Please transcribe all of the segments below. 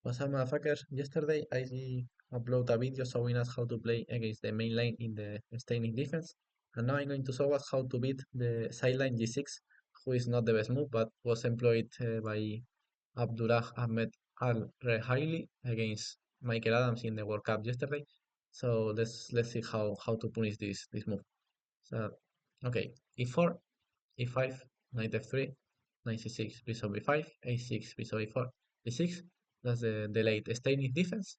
What's up, motherfuckers? Yesterday I uploaded a video showing us how to play against the main line in the standing defense, and now I'm going to show us how to beat the sideline G6, who is not the best move, but was employed by Abdullah Ahmed Alrehaili against Michael Adams in the World Cup yesterday. So let's see how to punish this move. So okay, e4, e5, knight f3, knight c6, bishop b5, a6, bishop e4, e6. That's the late standing defense.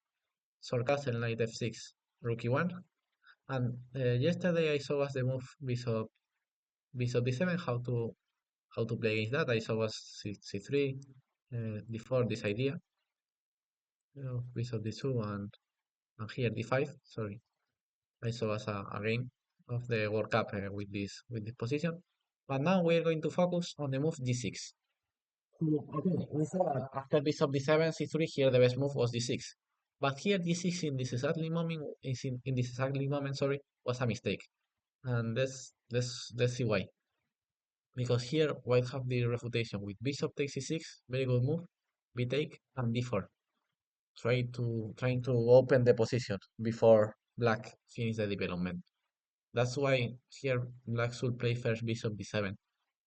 Short castle, knight f6, rook e1. And yesterday I saw us the move bishop d7. How to play against that? I saw us c3, d4. This idea, bishop d2 and here d5. Sorry, I saw us a game of the World Cup with this position. But now we are going to focus on the move g6. Okay, we saw that after bishop d7, c3, here the best move was d6. But here d6 in this exactly moment, sorry, was a mistake. And let's see why. Because here white have the refutation with bishop takes c6, very good move, b take, and d4. Trying to open the position before black finish the development. That's why here black should play first bishop d7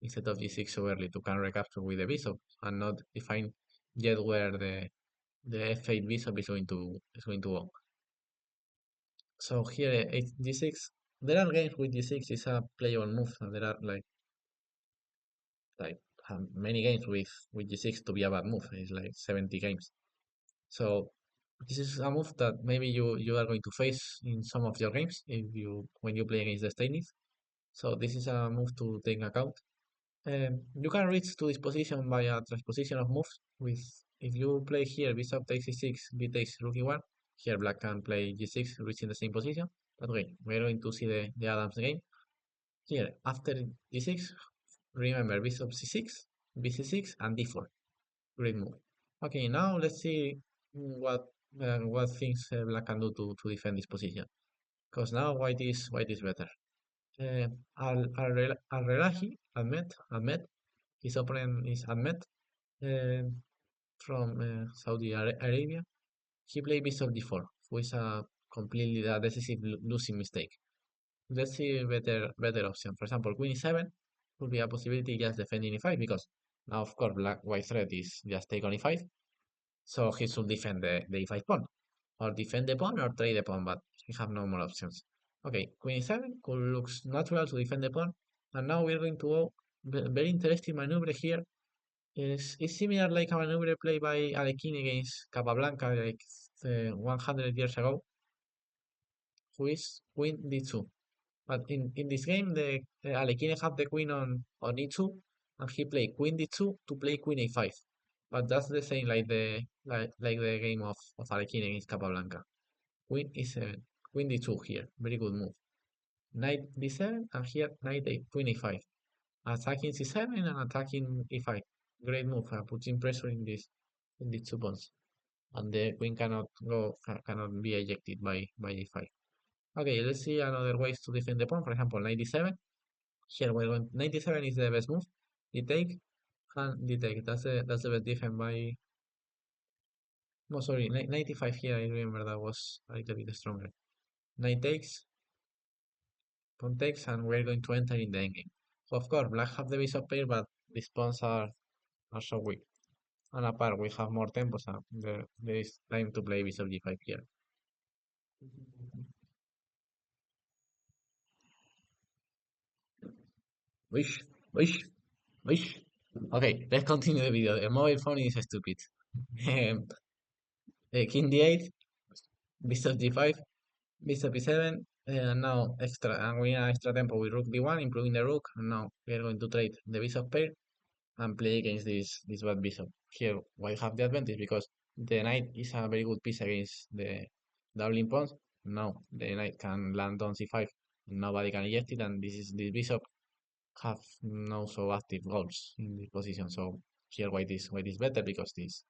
instead of g6 so early to can recapture with the bishop and not define yet where the f8 bishop is going to go. So here g6, there are games with g6 is a playable move, and there are like many games with g6 to be a bad move. It's like 70 games. So this is a move that maybe you are going to face in some of your games if you when you play against the Stainis. So this is a move to take account. You can reach to this position by a transposition of moves. With if you play here bishop takes e6, b takes rook e1. Here black can play g6, reaching the same position. But okay, we're going to see the Adams game. Here after d6, remember bishop c6, bc6, and d4. Great move. Okay, now let's see what things black can do to defend this position. Because now white is better. Ahmed, his opponent is Ahmed uh, from Saudi Arabia. He played bishop d4, who is a completely decisive losing mistake. Let's see better option. For example, queen e7 would be a possibility just defending e5 because now of course black white threat is just take on e5, so he should defend the e5 pawn or defend the pawn or trade the pawn, but he have no more options. Okay, queen e7 could looks natural to defend the pawn, and now we're going to go very interesting maneuver here. Is similar like a maneuver played by Alekhine against Capablanca like 100 years ago, who is queen d2. But in this game, the Alekhine have the queen on e2, and he played queen d2 to play queen a5. But that's the same like the game of Alekhine against Capablanca. Queen e7, queen d2 here, very good move. Knight d7, and here knight a queen a5, attacking c7 and attacking e5. Great move, putting pressure in these two pawns, and the queen cannot be ejected by e5. Okay, let's see another ways to defend the pawn. For example, knight d7. Here we're going 97 is the best move. The take and the take. That's the best defense by. No, sorry, 95 here. I remember that was a little bit stronger. Knight takes, pawn takes, and we're going to enter in the endgame. So of course, black have the bishop pair, but these pawns are so weak. And apart, we have more tempo, so there is time to play bishop g5 here. Wish, wish, wish. Okay, let's continue the video. The mobile phone is stupid. Um, King d8, bishop g5, bishop e7, and now and we have extra tempo with rook d1, improving the rook. And now we are going to trade the bishop pair and play against this bad bishop. Here, white have the advantage because the knight is a very good piece against the doubling pawns. Now the knight can land on c5, nobody can eject it, and this bishop have no so active goals in this position. So here white is better because these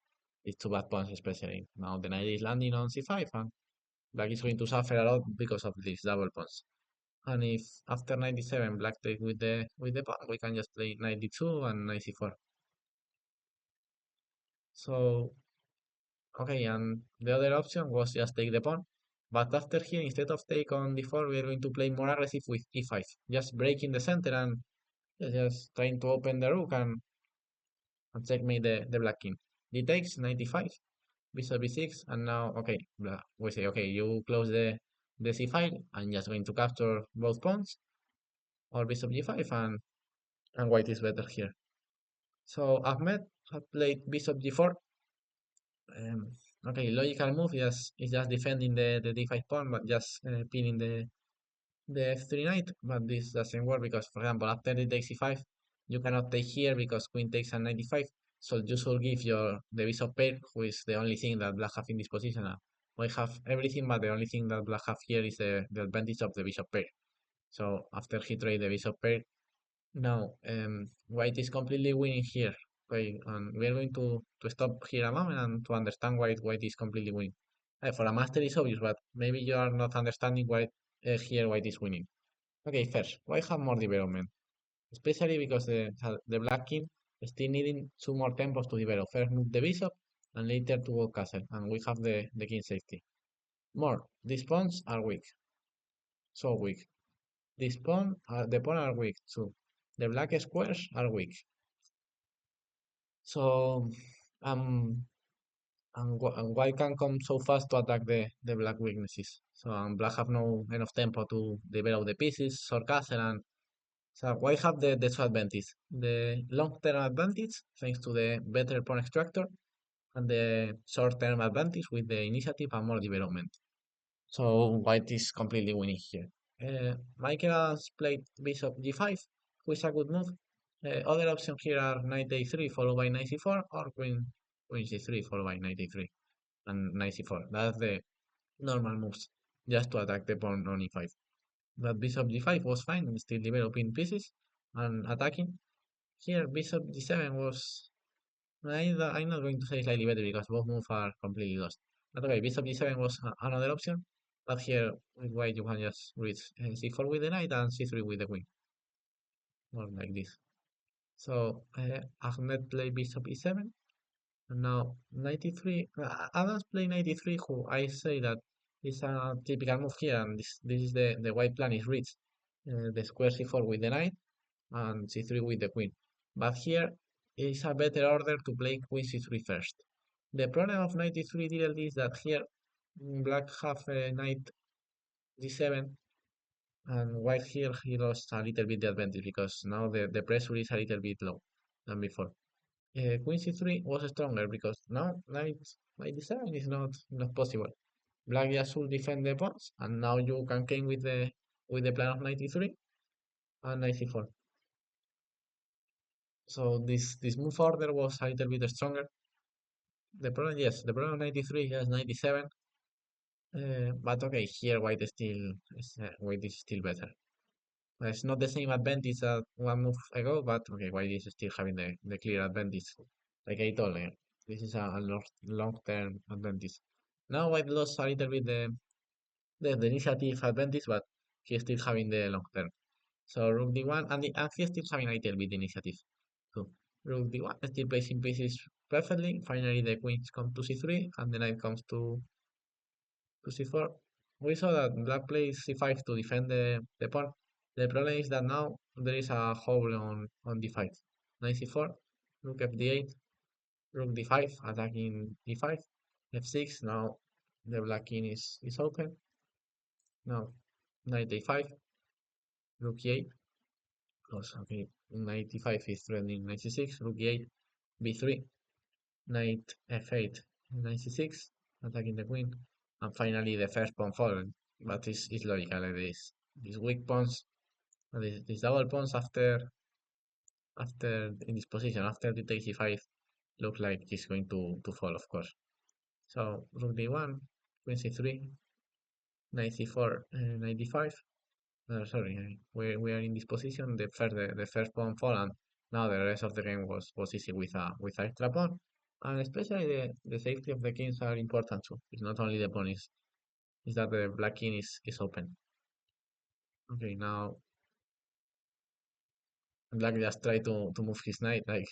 two bad pawns especially. Now the knight is landing on c5 and black is going to suffer a lot because of these double pawns. And if after 97 black take with the pawn, we can just play 92 and 94. So Okay, and the other option was just take the pawn. But after here, instead of take on d4, we are going to play more aggressive with e5. Just breaking the center and just trying to open the rook and checkmate the black king. D takes 95, bishop b6, and now, okay, we say, okay, you close the c file. I'm just going to capture both pawns, or bishop g5, and white is better here. So Ahmed have played bishop g4. Um, okay, logical move is just defending the d5 pawn, but just pinning the f3 knight. But this doesn't work because, for example, after the takes e5, you cannot take here because queen takes a 95. So you should give your the bishop pair, who is the only thing that black have in this position. We have everything, but the only thing that black have here is the advantage of the bishop pair. So after he trade the bishop pair, now, white is completely winning here. Okay, and we are going to stop here a moment and to understand why white is completely winning. For a master it's obvious, but maybe you are not understanding why here white is winning. Okay, first, white have more development, especially because the black king is still needing two more tempos to develop. First move the bishop, and later to go castle, and we have the king safety. More, these pawns are weak, so weak. The pawn are weak too. The black squares are weak. So, um, and why can come so fast to attack the black weaknesses? So, black have no enough tempo to develop the pieces, short castle, and so why have the two advantage? The long-term advantage, thanks to the better pawn extractor, and the short-term advantage with the initiative and more development. So white is completely winning here. Michael has played bishop g5, which is a good move. Other options here are knight a3 followed by knight c4, or queen c3 followed by knight a3 and knight c4. That's the normal moves, just to attack the pawn on e5. But bishop g5 was fine, still developing pieces and attacking. Here bishop g7 was, I'm not going to say slightly better because both moves are completely lost. But okay, bishop d7 was another option. But here with white you can just reach c4 with the knight and c3 with the queen, or like this. So Ahmed play bishop e7, and now 93. Adams play 93, who I say that is a typical move here, and this is the white plan is reached. The square c4 with the knight and c3 with the queen. But here is a better order to play queen c3 first. The problem of 93 DLD is that here black have knight d7, and white here he lost a little bit the advantage because now the pressure is a little bit low than before. Queen c3 was stronger because now knight d7 is not possible. Black just should defend the pawns, and now you can game with the plan of knight e3 and knight c4. So this move order was a little bit stronger. The problem of 93 has 97. But okay, here white is still better. It's not the same advantage as one move ago, but okay, white is still having the clear advantage. Like I told you, this is a long-term advantage. Now white lost a little bit the initiative advantage, but he's still having the long term. So rook d1, and he's still having a little bit initiative. So rook d1 still placing pieces perfectly. Finally, the queens come to c3, and the knight comes to c4. We saw that black plays c5 to defend the pawn. The problem is that now there is a hole on d5. Knight c4, rook fd8, rook d5, attacking d5, f6. Now the black king is open. Now knight a5, rook e8. Because okay, knight e5 is threatening knight c6, rook e8, b3, knight f8, knight c6, attacking the queen, and finally the first pawn fallen. But it's logical. These weak pawns, these double pawns after in this position after the takes e5 look like it's going to fall, of course. So rook d1, queen c3, knight c4, knight d5. Sorry, we are in this position. The first pawn fall, and now the rest of the game was easy with extra pawn, and especially the safety of the kings are important too. It's not only the pawn is that the black king is open. Okay, now black just try to move his knight like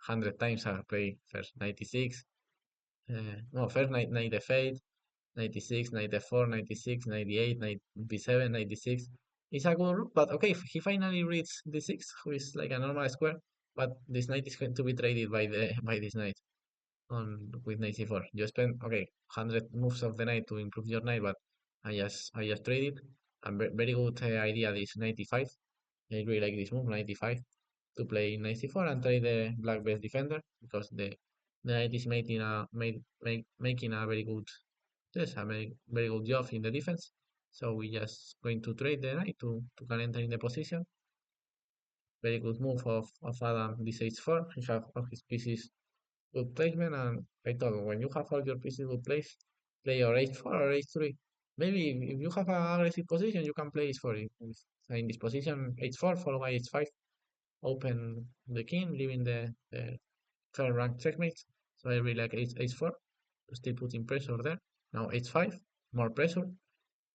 100 times. I play first 96, No, first knight f8, 96, knight f4, 96, 98, knight b7, 96. It's a good rook, but okay, he finally reads d6, who is like a normal square, but this knight is going to be traded by the by this knight on with knight c4. You spend okay 100 moves of the knight to improve your knight, but I just traded. A very good idea this 95. I really like this move 95 to play knight c4 and try the black base defender because the knight is making a very good yes a very good job in the defense. So we just going to trade the knight to can enter in the position. Very good move of Adam this h4. He have all his pieces good placement, and I told him when you have all your pieces good place, play your h4 or h3. Maybe if you have an aggressive position, you can play h4. In this position, h4 followed by h5, open the king, leaving the third rank checkmate. So I really like h4, still putting pressure there. Now h5, more pressure,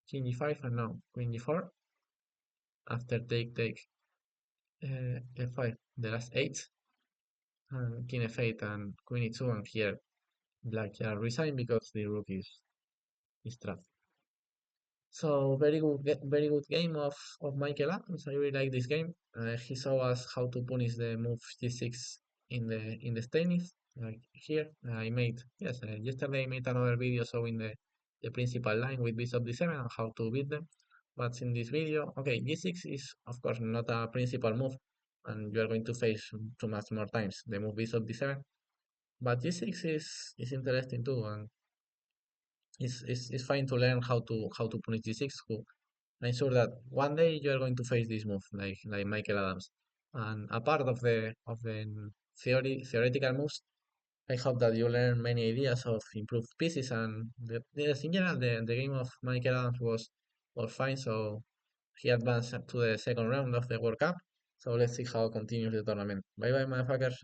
king e5, and now queen e4. After take f5, the last 8, and king f8 and queen e2, and here black resign because the rook is trapped. So very good game of Michael Adams. I really like this game. He saw us how to punish the move g6 in the tennis. Like here, I made yes yesterday I made another video showing the principal line with bishop d7 and how to beat them. But in this video, okay, g6 is of course not a principal move, and you are going to face too much more times the move bishop d7. But g6 is interesting too, and it's fine to learn how to punish g6. I'm sure that one day you are going to face this move, like Michael Adams. And a part of the theoretical moves, I hope that you learn many ideas of improved pieces. And yes, in general, the game of Michael Adams was fine. So he advanced to the second round of the World Cup. So let's see how continues the tournament. Bye bye, motherfuckers.